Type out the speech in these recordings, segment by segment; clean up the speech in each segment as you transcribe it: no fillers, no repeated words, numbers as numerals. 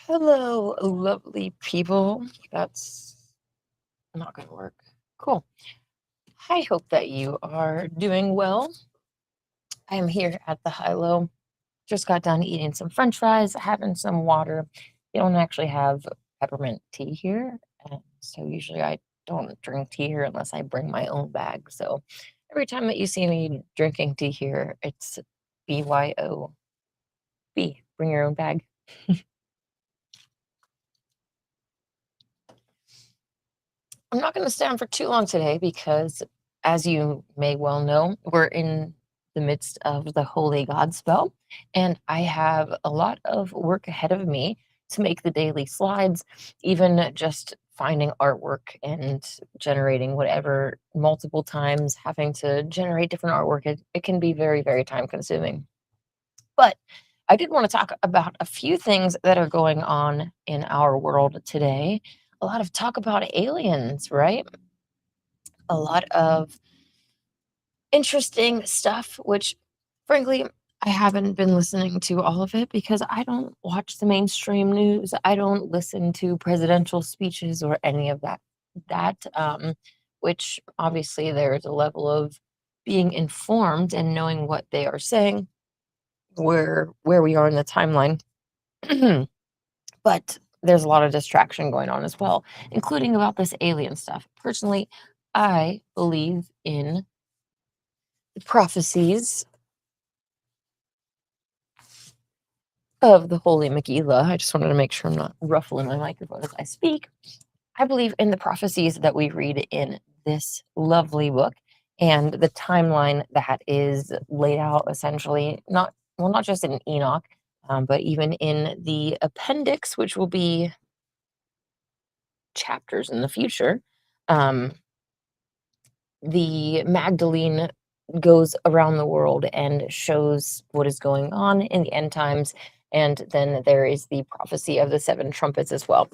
Hello, lovely people. That's not going to work. Cool. I hope that you are doing well. I am here at the High Low. Just got done eating some French fries, having some water. They don't actually have peppermint tea here, and so usually I don't drink tea here unless I bring my own bag. So every time that you see me drinking tea here, it's BYOB. Bring your own bag. I'm not going to stay on for too long today because, as you may well know, we're in the midst of the Holy God spell, and I have a lot of work ahead of me to make the daily slides, even just finding artwork and generating whatever multiple times, having to generate different artwork. It can be very, very time consuming. But I did want to talk about a few things that are going on in our world today. A lot of talk about aliens, right? A lot of interesting stuff, which frankly, I haven't been listening to all of it because I don't watch the mainstream news. I don't listen to presidential speeches or any of that, which obviously there's a level of being informed and knowing what they are saying, where we are in the timeline. But there's a lot of distraction going on as well, including about this alien stuff. Personally, I believe in the prophecies of the Holy Megillah. I just wanted to make sure I'm not ruffling my microphone as I speak. I believe in the prophecies that we read in this lovely book and the timeline that is laid out essentially, not just in Enoch, but even in the appendix, which will be chapters in the future. Um, the Magdalene goes around the world and shows what is going on in the end times. And then there is the prophecy of the seven trumpets as well.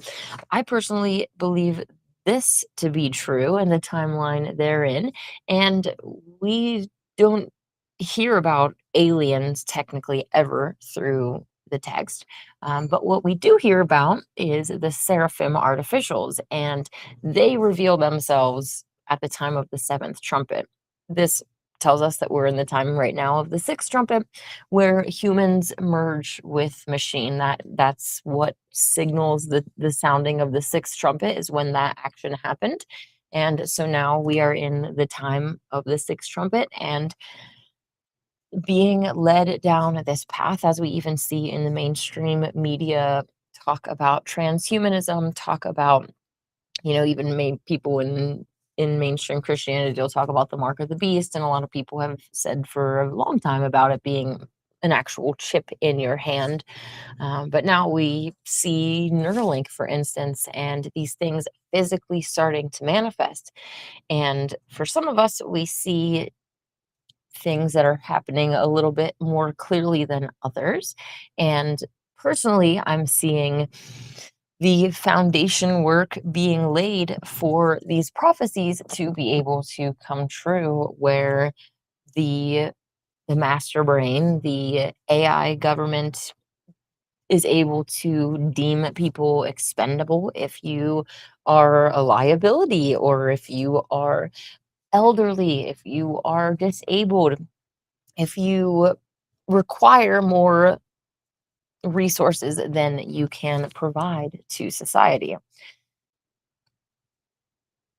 I personally believe this to be true and the timeline therein. And we don't hear about aliens technically ever through the text. But what we do hear about is the seraphim artificials, and they reveal themselves at the time of the seventh trumpet. This tells us that we're in the time right now of the sixth trumpet, where humans merge with machine. That's what signals the sounding of the sixth trumpet is when that action happened. And so now we are in the time of the sixth trumpet and being led down this path, as we even see in the mainstream media talk about transhumanism, talk about, even people in mainstream Christianity will talk about the mark of the beast, and a lot of people have said for a long time about it being an actual chip in your hand. But now we see Neuralink, for instance, and these things physically starting to manifest. And for some of us, we see things that are happening a little bit more clearly than others. And personally, I'm seeing the foundation work being laid for these prophecies to be able to come true, where the the master brain, the AI government is able to deem people expendable if you are a liability, or if you are elderly, if you are disabled, if you require more resources than you can provide to society.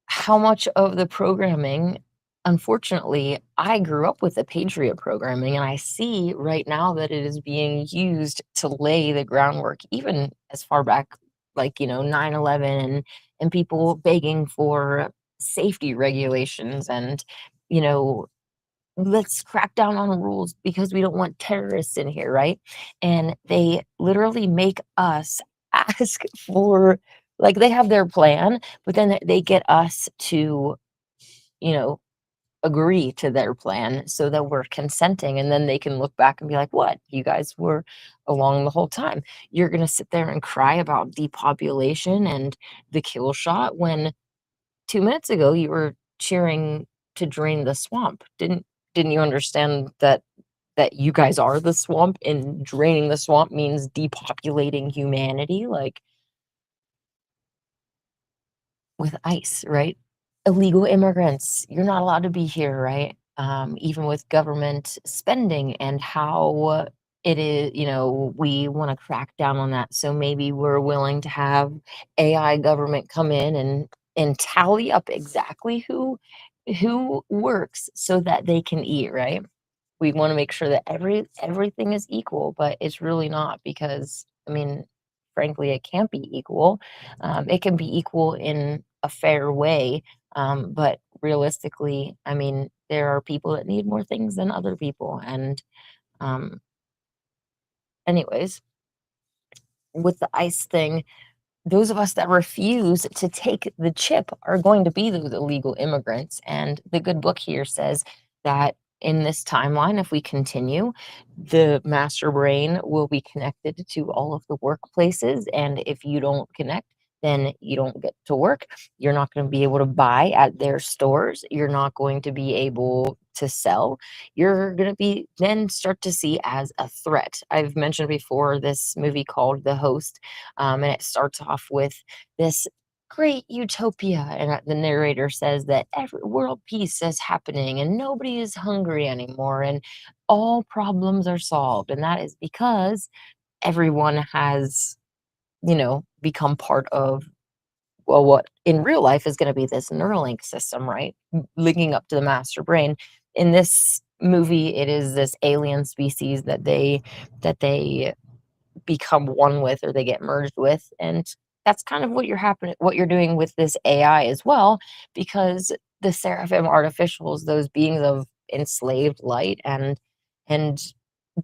How much of the programming, unfortunately, I grew up with the Patriot programming, and I see right now that it is being used to lay the groundwork, even as far back, like, 9/11, and people begging for safety regulations and, you know, let's crack down on rules because we don't want terrorists in here, right? And they literally make us ask for, like, they have their plan, but then they get us to, you know, agree to their plan so that we're consenting. And then they can look back and be like, what? You guys were along the whole time. You're going to sit there and cry about depopulation and the kill shot when 2 minutes ago you were cheering to drain the swamp. Didn't you understand that that you guys are the swamp, and draining the swamp means depopulating humanity, like with ICE, right? Illegal immigrants, you're not allowed to be here, right? Even with government spending and how it is, we want to crack down on that. So maybe we're willing to have AI government come in and tally up exactly who works so that they can eat, right? We wanna make sure that everything is equal, but it's really not because, I mean, frankly, it can't be equal. It can be equal in a fair way, but realistically, I mean, there are people that need more things than other people, and, um, anyways, with the ICE thing, those of us that refuse to take the chip are going to be those illegal immigrants. And the good book here says that in this timeline, if we continue, the master brain will be connected to all of the workplaces. And if you don't connect, then you don't get to work. You're not going to be able to buy at their stores. You're not going to be able to sell. You're going to be then start to see as a threat. I've mentioned before this movie called The Host, and it starts off with this great utopia, and the narrator says that every world peace is happening and nobody is hungry anymore and all problems are solved, and that is because everyone has become part of, well, what in real life is going to be this Neuralink system, right? Linking up to the master brain. In this movie, it is this alien species that they become one with, or they get merged with, and that's kind of what you're doing with this AI as well, because the seraphim artificials, those beings of enslaved light, and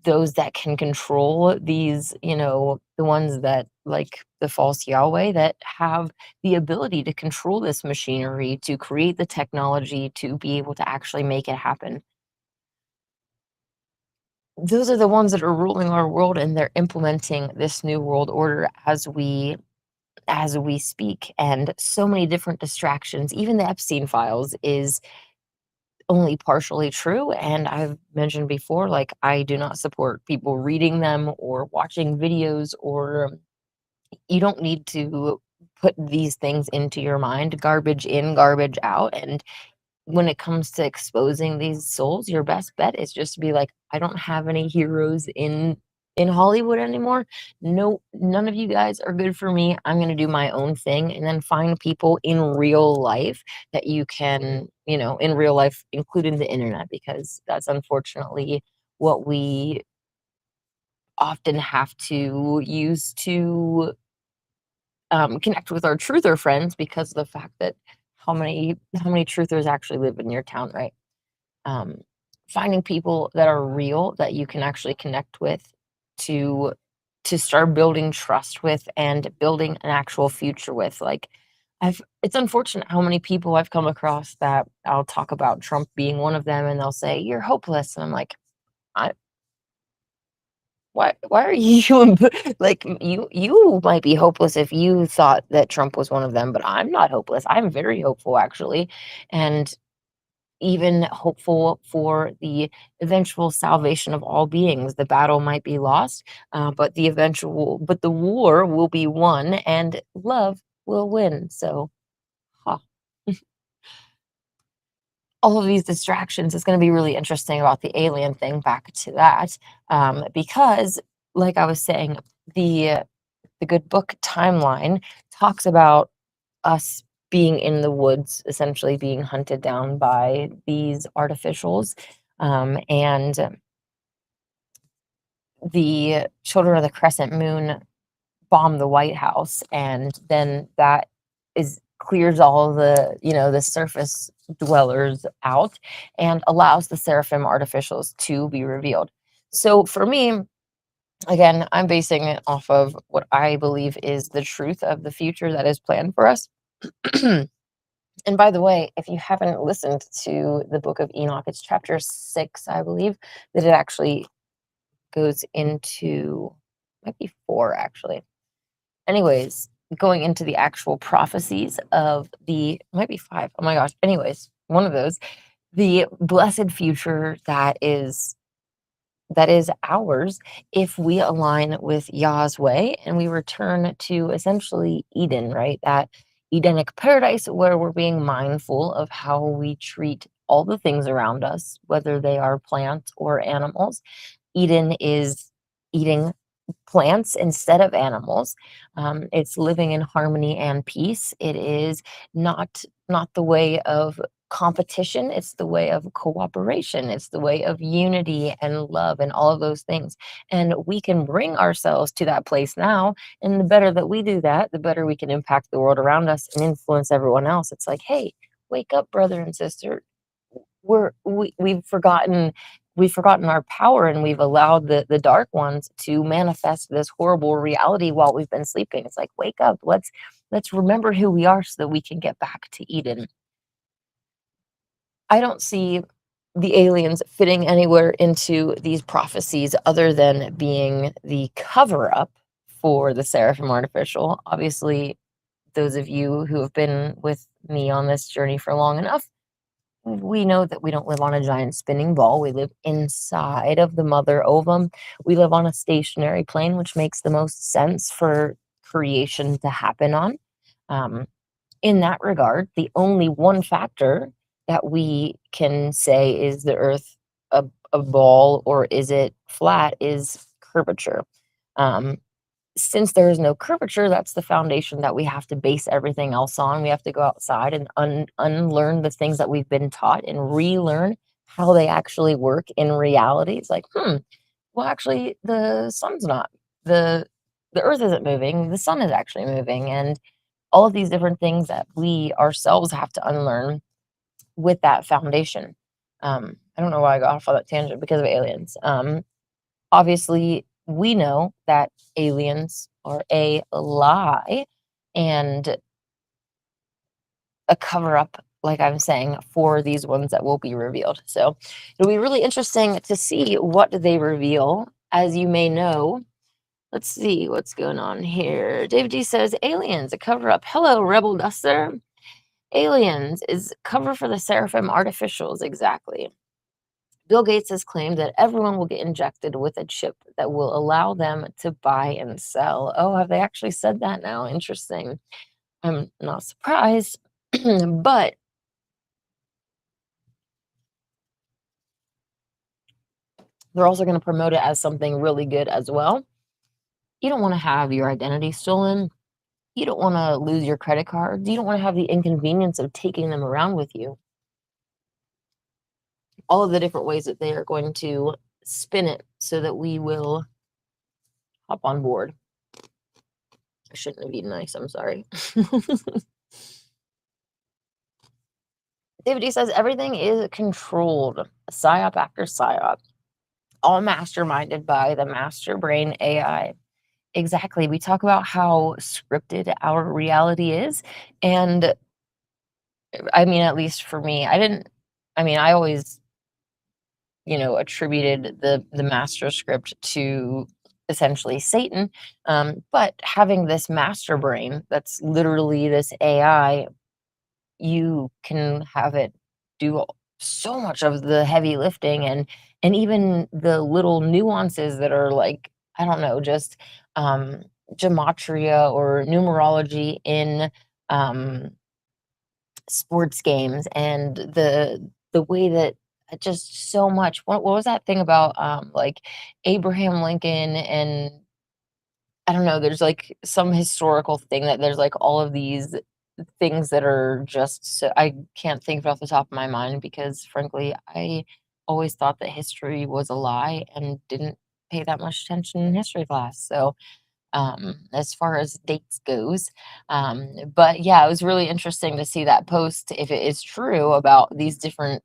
those that can control these, the ones that like the false Yahweh that have the ability to control this machinery, to create the technology, to be able to actually make it happen. Those are the ones that are ruling our world, and they're implementing this new world order as we speak, and so many different distractions. Even the Epstein files is only partially true, and I've mentioned before, like, I do not support people reading them or watching videos, or you don't need to put these things into your mind. Garbage in, garbage out. And when it comes to exposing these souls, your best bet is just to be like, I don't have any heroes in Hollywood anymore. No, none of you guys are good for me. I'm going to do my own thing, and then find people in real life that you can, in real life, including the internet, because that's unfortunately what we often have to use to connect with our truther friends, because of the fact that how many truthers actually live in your town, right? um, Finding people that are real that you can actually connect with, to start building trust with and building an actual future with. Like, it's unfortunate how many people I've come across that I'll talk about Trump being one of them, and they'll say you're hopeless, and I'm like, I why are you like, you might be hopeless if you thought that Trump was one of them, but I'm not hopeless. I'm very hopeful, actually, and even hopeful for the eventual salvation of all beings. The battle might be lost, but the war will be won, and love will win. So, huh. All of these distractions is going to be really interesting about the alien thing. Back to that, because, like I was saying, the the good book timeline talks about us being in the woods, essentially being hunted down by these artificials. And the children of the crescent moon bomb the White House, and then that is clears all the surface dwellers out, and allows the seraphim artificials to be revealed. So for me, again, I'm basing it off of what I believe is the truth of the future that is planned for us. And by the way, if you haven't listened to the book of Enoch, it's chapter 6, I believe, that it actually goes into, might be 4 actually. Anyways, going into the actual prophecies of the, might be 5. Oh my gosh. Anyways, one of those, the blessed future that is that is ours if we align with Yah's way and we return to essentially Eden, right? That Edenic paradise where we're being mindful of how we treat all the things around us, whether they are plants or animals. Eden is eating plants instead of animals. It's living in harmony and peace. It is not the way of competition. It's the way of cooperation. It's the way of unity and love and all of those things. And we can bring ourselves to that place now. And the better that we do that, the better we can impact the world around us and influence everyone else. It's like, hey, wake up, brother and sister. We've forgotten our power, and we've allowed the dark ones to manifest this horrible reality while we've been sleeping. It's like, wake up, let's remember who we are so that we can get back to Eden. I don't see the aliens fitting anywhere into these prophecies other than being the cover up for the seraphim artificial. Obviously, those of you who have been with me on this journey for long enough, we know that we don't live on a giant spinning ball. We live inside of the mother ovum. We live on a stationary plane, which makes the most sense for creation to happen on. Um, in that regard, the only one factor that we can say is the Earth a ball or is it flat is curvature. Um, since there is no curvature, that's the foundation that we have to base everything else on. We have to go outside and unlearn the things that we've been taught and relearn how they actually work in reality. It's like, well, actually, the sun's not the the Earth isn't moving. The sun is actually moving, and all of these different things that we ourselves have to unlearn with that foundation. I don't know why I got off on that tangent because of aliens. Obviously, we know that aliens are a lie and a cover up, like I'm saying, for these ones that will be revealed. So it'll be really interesting to see what they reveal. As you may know, let's see what's going on here. David D says, aliens, a cover up. Hello, Rebel Duster. Aliens is cover for the Seraphim artificials, exactly. Bill Gates has claimed that everyone will get injected with a chip that will allow them to buy and sell. Oh, have they actually said that now? Interesting. I'm not surprised, but they're also going to promote it as something really good as well. You don't want to have your identity stolen. You don't want to lose your credit cards. You don't want to have the inconvenience of taking them around with you. All of the different ways that they are going to spin it so that we will hop on board. I shouldn't have eaten ice. I'm sorry. David D says everything is controlled. PSYOP after PSYOP. All masterminded by the master brain AI. Exactly. We talk about how scripted our reality is. And I mean, at least for me, I always, attributed the master script to essentially Satan. But having this master brain that's literally this AI, you can have it do so much of the heavy lifting and even the little nuances that are like, I don't know, just um, gematria or numerology in um, sports games and the way that just so much. What was that thing about like Abraham Lincoln and I don't know, there's, like, some historical thing that there's, like, all of these things that are just so I can't think of it off the top of my mind because, frankly, I always thought that history was a lie and didn't pay that much attention in history class, so, as far as dates goes, but, yeah, it was really interesting to see that post, if it is true, about these different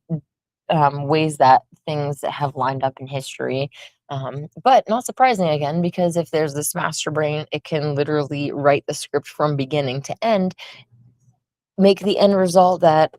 ways that things have lined up in history. But not surprising again, because if there's this master brain, it can literally write the script from beginning to end, make the end result that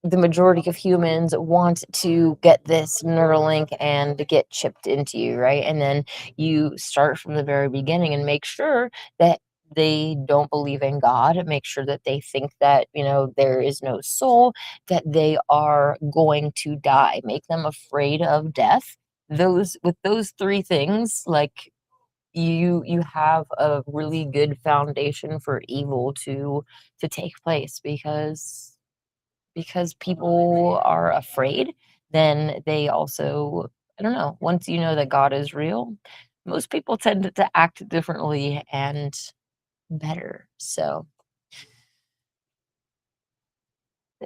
the majority of humans want to get this Neuralink and get chipped into you, right? And then you start from the very beginning and make sure that they don't believe in God, make sure that they think that, there is no soul, that they are going to die, make them afraid of death. those three things, like, you have a really good foundation for evil to take place, because people are afraid. Then they also, I don't know, once you know that God is real, most people tend to act differently and better. So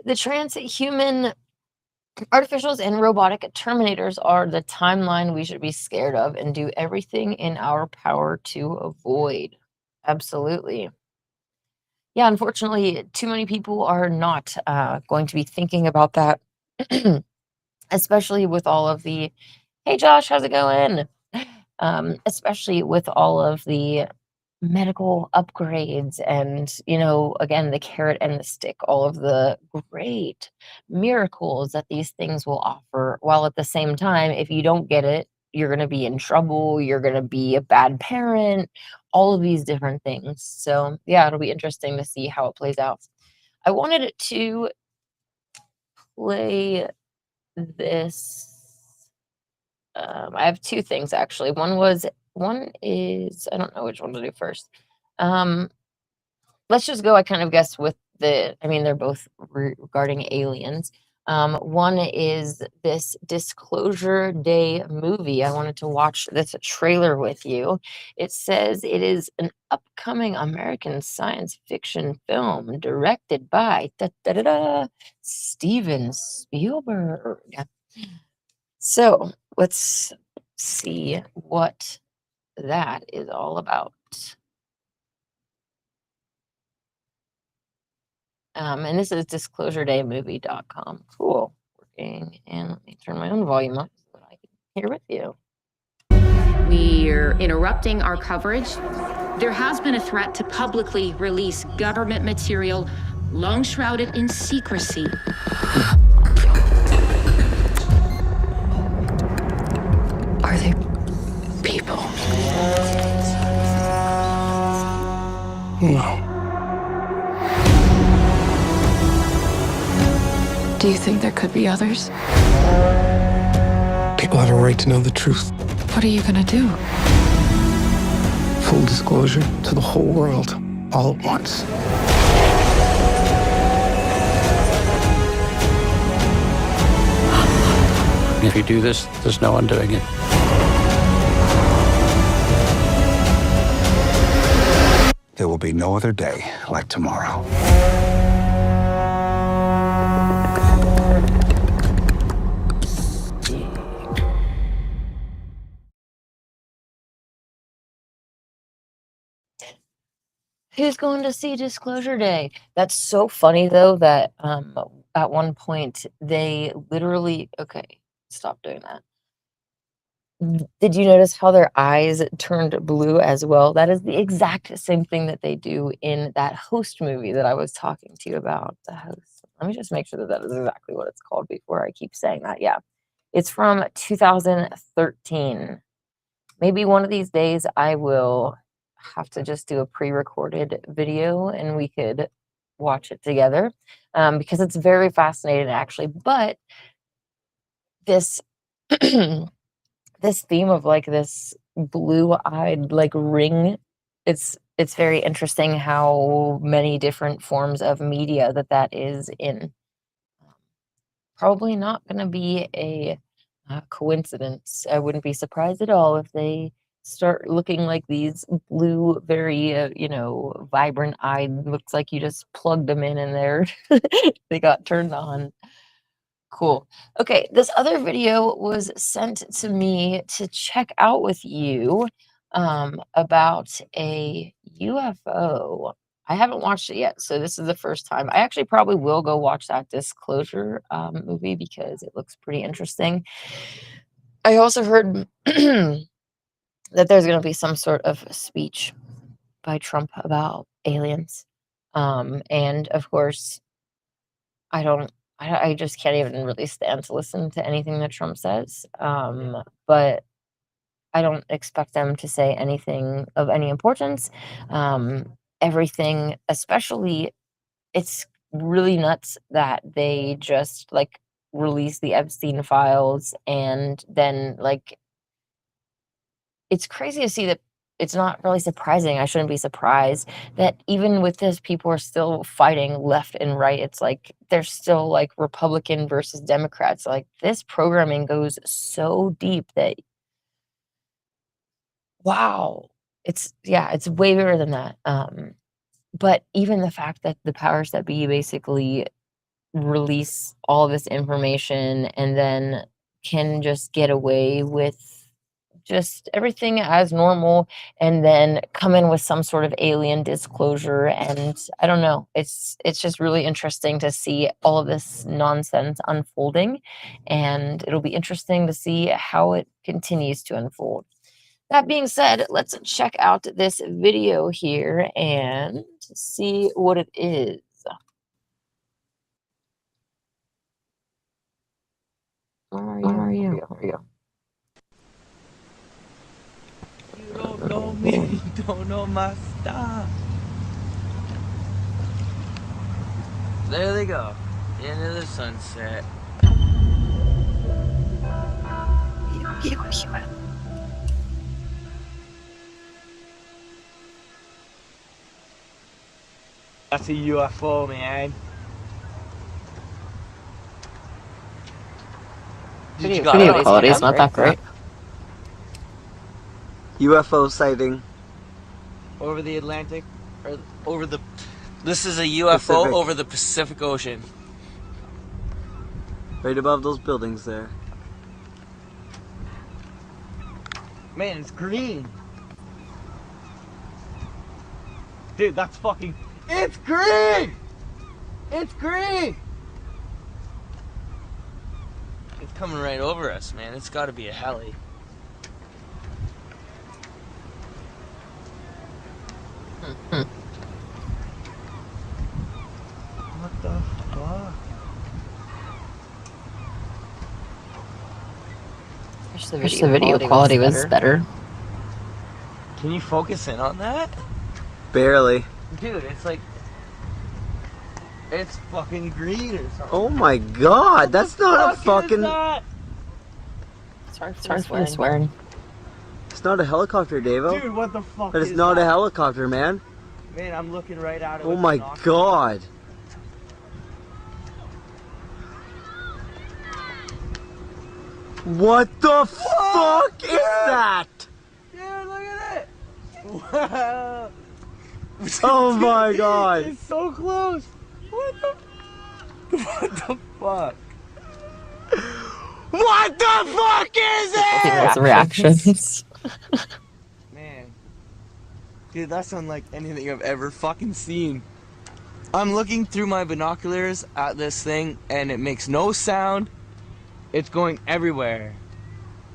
the transhuman artificials and robotic terminators are the timeline we should be scared of and do everything in our power to avoid. Absolutely. Yeah, unfortunately, too many people are not going to be thinking about that, especially with all of the, hey Josh, how's it going? Especially with all of the medical upgrades and, again, the carrot and the stick, all of the great miracles that these things will offer, while at the same time, if you don't get it, you're going to be in trouble, you're going to be a bad parent, all of these different things. So, yeah, it'll be interesting to see how it plays out. I wanted to play this. I have two things actually. One is, I don't know which one to do first. Um, let's just go, I kind of guess with I mean, they're both regarding aliens. One is this Disclosure Day movie. I wanted to watch this trailer with you. It says it is an upcoming American science fiction film directed by Steven Spielberg. So let's see what that is all about. And this is disclosuredaymovie.com. Cool. Working. And let me turn my own volume up so that I can hear with you. We're interrupting our coverage. There has been a threat to publicly release government material long shrouded in secrecy. Are they people? No. Do you think there could be others? People have a right to know the truth. What are you gonna do? Full disclosure to the whole world, all at once. If you do this, there's no undoing it. There will be no other day like tomorrow. Who's going to see Disclosure Day? That's so funny though that at one point they literally, okay, stop doing that. Did you notice how their eyes turned blue as well? That is the exact same thing that they do in that Host movie that I was talking to you about. The Host. Let me just make sure that that is exactly what it's called before I keep saying that. Yeah. It's from 2013. Maybe one of these days I will have to just do a pre-recorded video and we could watch it together, because it's very fascinating actually. But this this theme of like this blue-eyed like ring, it's very interesting how many different forms of media that is in. Probably not going to be a coincidence. I wouldn't be surprised at all if they start looking like these blue, very vibrant eyed, looks like you just plugged them in and there they got turned on. Cool. Okay, this other video was sent to me to check out with you, about a UFO. I haven't watched it yet, so this is the first time. I actually probably will go watch that Disclosure movie because it looks pretty interesting. I also heard that there's going to be some sort of speech by Trump about aliens. And of course, I don't I just can't even really stand to listen to anything that Trump says. But I don't expect them to say anything of any importance. Everything, especially, it's really nuts that they just like release the Epstein files, and then, like, it's crazy to see that it's not really surprising. I shouldn't be surprised that even with this, people are still fighting left and right. It's like there's still like Republican versus Democrats. Like this programming goes so deep that wow, it's way bigger than that. But even the fact that the powers that be basically release all this information and then can just get away with just everything as normal and then come in with some sort of alien disclosure, and I don't know, it's just really interesting to see all of this nonsense unfolding, and it'll be interesting to see how it continues to unfold. That being said, let's check out this video here and see what it is. Where are you? There you go. You don't know me, you don't know my style. There they go, into the sunset. That's a UFO, man. Video quality is not that great. UFO sighting. Over the Atlantic, or over the... This is a UFO Pacific. Over the Pacific Ocean. Right above those buildings there. Man, it's green. Dude, that's fucking... It's green! It's green! It's coming right over us, man. It's gotta be a heli. What the fuck? I wish the video quality was better. Can you focus in on that? Barely. Dude, it's like... It's fucking green or something. Oh my god, that's not a fucking... Sorry for swearing. It's not a helicopter, Davo. Dude, what the fuck That is not a helicopter, man. Man, I'm looking right at it. Oh my god. What the fuck is that? Dude, look at it! Wow! Oh my god. It's so close! What the fuck? What the fuck is it? People's reactions. Man. Dude, that's unlike anything I've ever fucking seen. I'm looking through my binoculars at this thing and it makes no sound. It's going everywhere.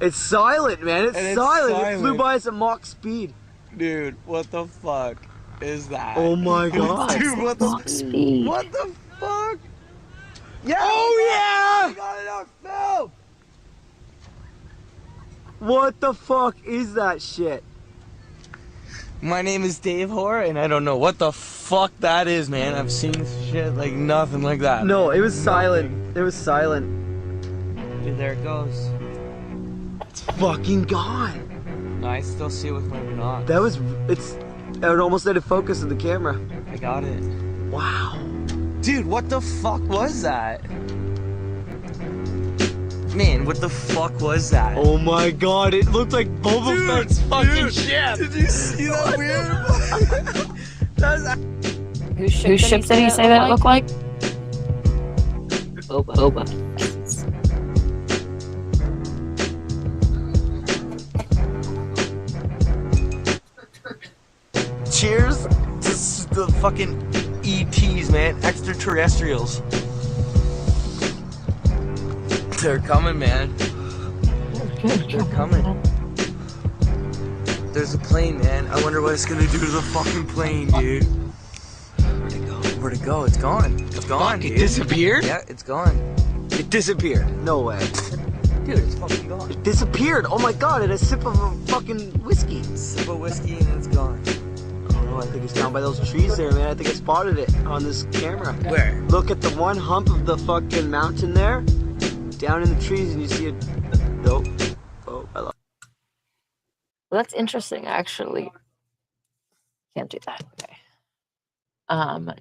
It's silent, man. It's silent. It flew silent. by us at Mach speed. Dude, what the fuck is that? Oh my god. Dude, what the speed. What the fuck? Yeah! Oh yeah! We got it on film! What the fuck is that shit? My name is Dave Hoare, and I don't know what the fuck that is, man. I've seen shit like nothing like that. No, it was silent. It was silent. Dude, there it goes. It's fucking gone. No, I still see it with my binoculars. That was, it almost out of focus of the camera. I got it. Wow. Dude, what the fuck was that? Man, what the fuck was that? Oh my god, it looked like Boba Fett's fucking ship. Did you see that weird? Whose ship did he say that looked like? Boba. Cheers to the fucking ETs, man. Extraterrestrials. They're coming, man. They're coming. There's a plane, man. I wonder what it's gonna do to the fucking plane, dude. Where'd it go? Where'd it go? It's gone. It's gone, dude. It disappeared? Yeah, it's gone. It disappeared. No way. Dude, it's fucking gone. It disappeared. Oh my god, it had a sip of a fucking whiskey. Sip of whiskey and it's gone. Oh, I think it's down by those trees there, man. I think I spotted it on this camera. Where? Look at the one hump of the fucking mountain there. down in the trees and you see a nope. Oh, I lost. Well, that's interesting, actually. Can't do that. Okay.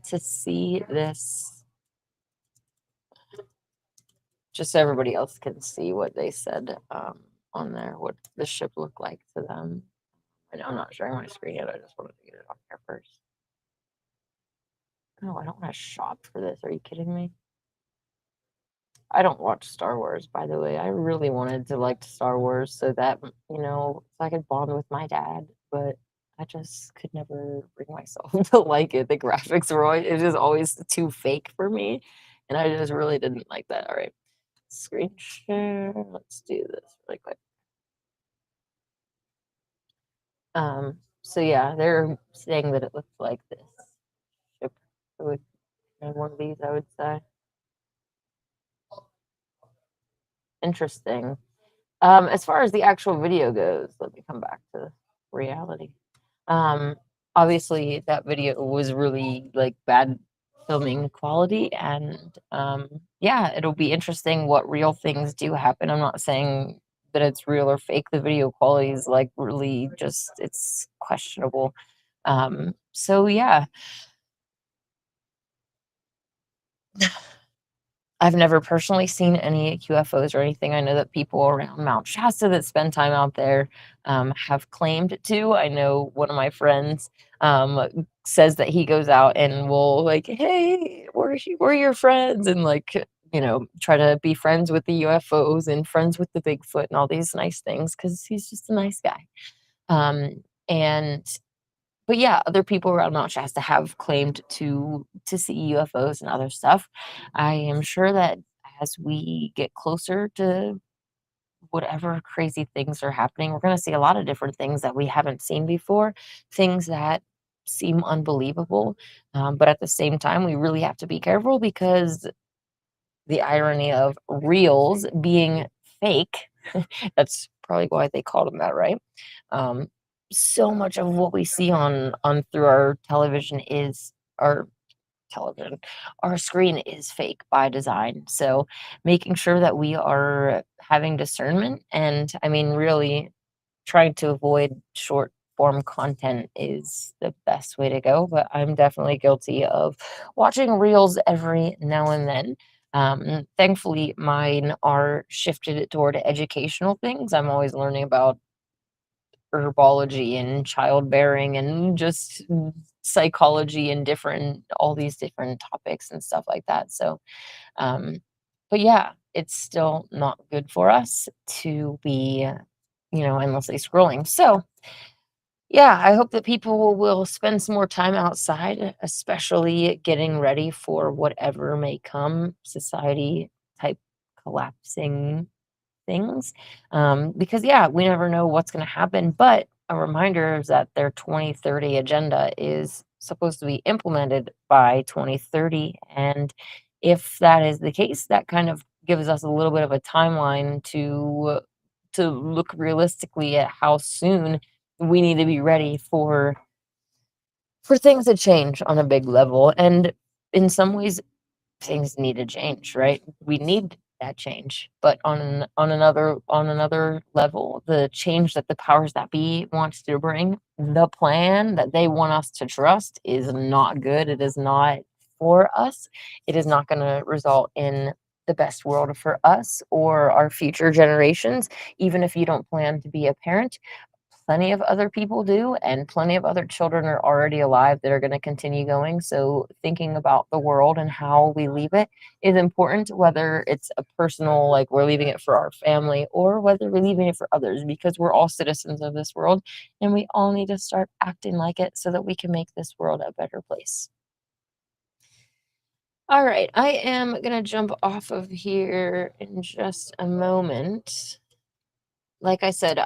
To see this, just so everybody else can see what they said on there, what the ship looked like to them. I know I'm not sharing my screen yet. I just wanted to get it on here first. No, I don't want to shop for this. Are you kidding me? I don't watch Star Wars, by the way. I really wanted to like Star Wars so that, so I could bond with my dad, but I just could never bring myself to like it. The graphics were always, it was always too fake for me, and I just really didn't like that. All right, screen share. Let's do this really quick. So yeah, they're saying that it looks like this ship. It would one of these, I would say. Interesting. As far as the actual video goes, let me come back to reality. Um, Obviously that video was really like bad filming quality, and yeah, it'll be interesting what real things do happen. I'm not saying that it's real or fake. The video quality is like really just it's questionable. So yeah. I've never personally seen any UFOs or anything. I know that people around Mount Shasta that spend time out there have claimed to. I know one of my friends says that he goes out and will like, hey, we're your friends, and like try to be friends with the UFOs and friends with the Bigfoot and all these nice things because he's just a nice guy. And but yeah, other people around Mount Shasta have claimed to see UFOs and other stuff. I am sure that as we get closer to whatever crazy things are happening, we're going to see a lot of different things that we haven't seen before, things that seem unbelievable. But at the same time, we really have to be careful because the irony of reels being fake, that's probably why they called them that, right? Um, so much of what we see on through our television is our television. Our screen is fake by design. So making sure that we are having discernment, and I mean really trying to avoid short form content is the best way to go. But I'm definitely guilty of watching reels every now and then. Thankfully, mine are shifted toward educational things. I'm always learning about herbology and childbearing and just psychology and different all these different topics and stuff like that. So but yeah, it's still not good for us to be endlessly scrolling. So yeah, I hope that people will spend some more time outside, especially getting ready for whatever may come, society type collapsing things. Because yeah, we never know what's going to happen. But a reminder is that their 2030 agenda is supposed to be implemented by 2030. And if that is the case, that kind of gives us a little bit of a timeline to look realistically at how soon we need to be ready for things to change on a big level. And in some ways, things need to change, right? We need that change, but on another level, the change that the powers that be wants to bring, the plan that they want us to trust is not good. It is not for us. It is not going to result in the best world for us or our future generations. Even if you don't plan to be a parent, plenty of other people do, and plenty of other children are already alive that are going to continue going. So thinking about the world and how we leave it is important, whether it's a personal, like we're leaving it for our family, or whether we're leaving it for others, because we're all citizens of this world and we all need to start acting like it so that we can make this world a better place. All right, I am going to jump off of here in just a moment. Like I said,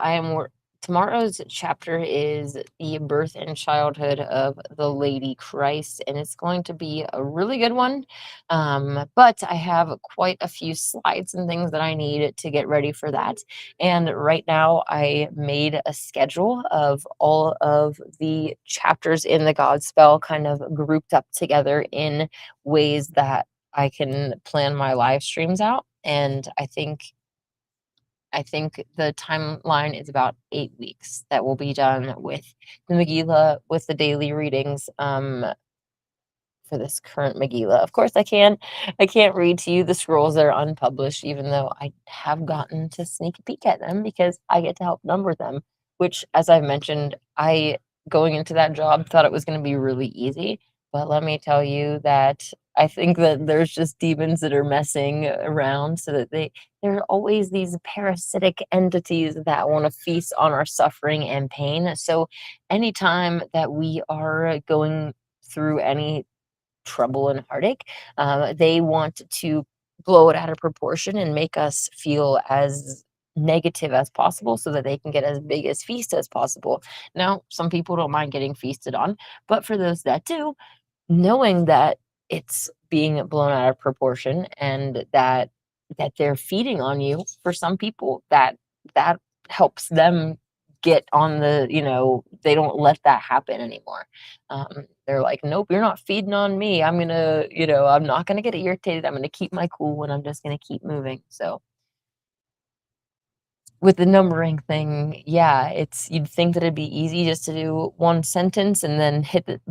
tomorrow's chapter is the birth and childhood of the Lady Christ, and it's going to be a really good one. But I have quite a few slides and things that I need to get ready for that. And right now, I made a schedule of all of the chapters in the Godspell kind of grouped up together in ways that I can plan my live streams out. And I think the timeline is about 8 weeks that will be done with the Megillah, with the daily readings, for this current Megillah. Of course, I can't read to you the scrolls that are unpublished, even though I have gotten to sneak a peek at them because I get to help number them, which, as I've mentioned, I, going into that job, thought it was gonna be really easy, but let me tell you that I think that there's just demons that are messing around so that there are always these parasitic entities that wanna feast on our suffering and pain, so anytime that we are going through any trouble and heartache. They want to blow it out of proportion and make us feel as negative as possible so that they can get as big as feast as possible. Now, some people don't mind getting feasted on, but for those that do, knowing that it's being blown out of proportion and that they're feeding on you, for some people that helps them get on the, they don't let that happen anymore. They're like, nope, you're not feeding on me. I'm gonna, I'm not gonna get irritated. I'm gonna keep my cool and I'm just gonna keep moving. So with the numbering thing, yeah, you'd think that it'd be easy just to do one sentence and then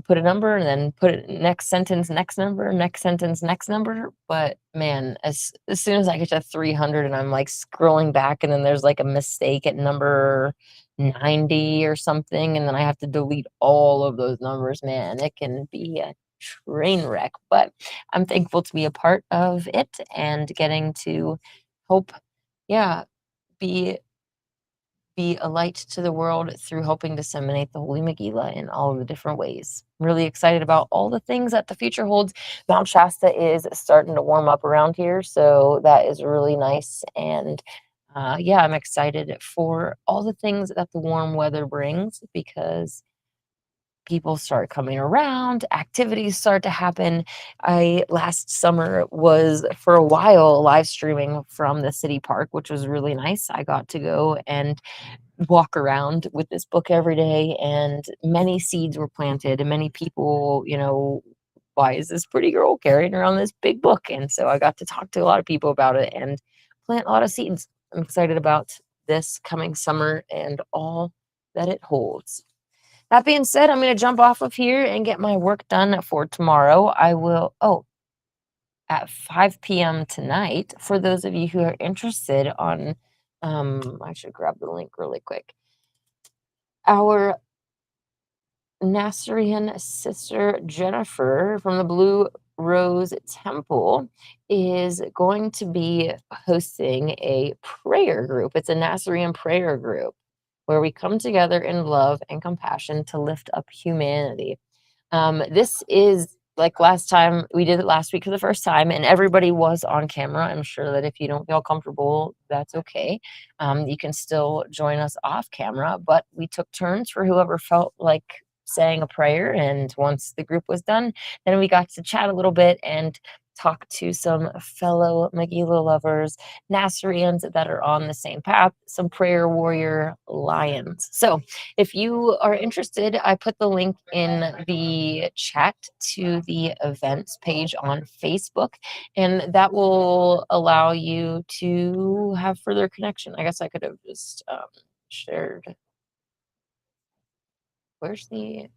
put a number and then put it next sentence, next number, next sentence, next number. But man, as soon as I get to 300 and I'm like scrolling back and then there's like a mistake at number 90 or something, and then I have to delete all of those numbers, man, it can be a train wreck. But I'm thankful to be a part of it and getting to help, yeah, be be a light to the world through helping disseminate the Holy Megillah in all of the different ways. I'm really excited about all the things that the future holds. Mount Shasta is starting to warm up around here, so that is really nice. And yeah, I'm excited for all the things that the warm weather brings because people start coming around, activities start to happen. I last summer was for a while live streaming from the city park, which was really nice. I got to go and walk around with this book every day, and many seeds were planted, and many people, why is this pretty girl carrying around this big book? And so I got to talk to a lot of people about it and plant a lot of seeds. I'm excited about this coming summer and all that it holds. That being said, I'm going to jump off of here and get my work done for tomorrow. I will, at 5 p.m. tonight, for those of you who are interested on, I should grab the link really quick. Our Nasrian sister Jennifer from the Blue Rose Temple is going to be hosting a prayer group. It's a Nasrian prayer group where we come together in love and compassion to lift up humanity. This is like last time, we did it last week for the first time, and everybody was on camera. I'm sure that if you don't feel comfortable, that's okay. You can still join us off camera, but we took turns for whoever felt like saying a prayer. And once the group was done, then we got to chat a little bit and talk to some fellow Megillah lovers, Nasrians that are on the same path, some prayer warrior lions. So if you are interested, I put the link in the chat to the events page on Facebook, and that will allow you to have further connection. I guess I could have just shared. Where's the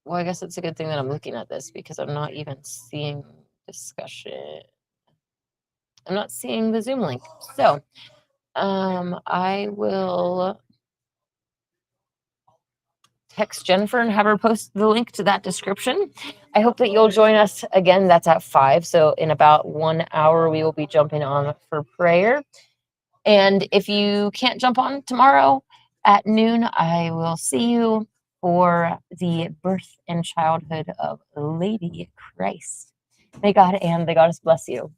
well, I guess it's a good thing that I'm looking at this because I'm not even seeing discussion. I'm not seeing the Zoom link. So I will text Jennifer and have her post the link to that description. I hope that you'll join us again. That's at 5. So in about 1 hour, we will be jumping on for prayer. And if you can't jump on tomorrow at noon, I will see you for the birth and childhood of Lady Christ. May God and the Goddess bless you.